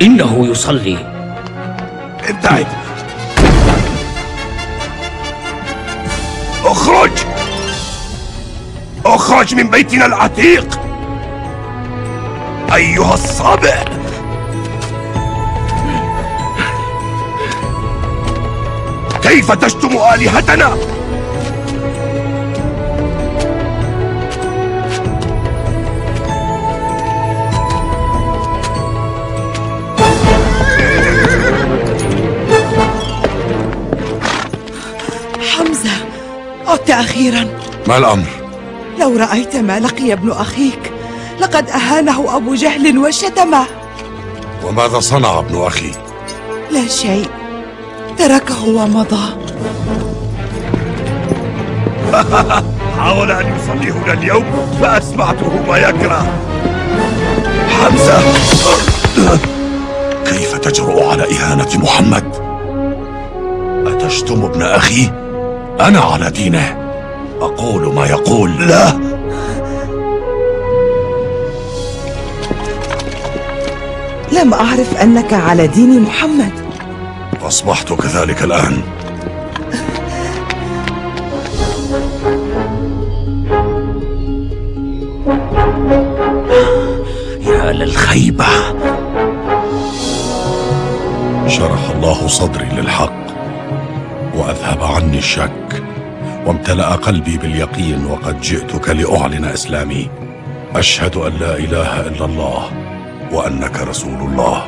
إنه يصلي. ابتعد. اخرج، اخرج من بيتنا العتيق أيها الصابئ. كيف تشتم آلهتنا؟ حمزة، عدت أخيرا. ما الأمر؟ لو رأيت ما لقي ابن أخيك، لقد أهانه أبو جهل وشتمه. وماذا صنع ابن أخي؟ لا شيء، تركه ومضى. حاول أن يصلي هنا اليوم فأسمعته ما يكره. حمزة، كيف تجرؤ على إهانة محمد؟ أتشتم ابن أخي؟ أنا على دينه، أقول ما يقول. لا، لم أعرف أنك على دين محمد. أصبحت كذلك الآن. يا للخيبة. شرح الله صدري للحق وأذهب عني الشك، وامتلأ قلبي باليقين، وقد جئتك لأعلن إسلامي. أشهد أن لا إله إلا الله وأنك رسول الله.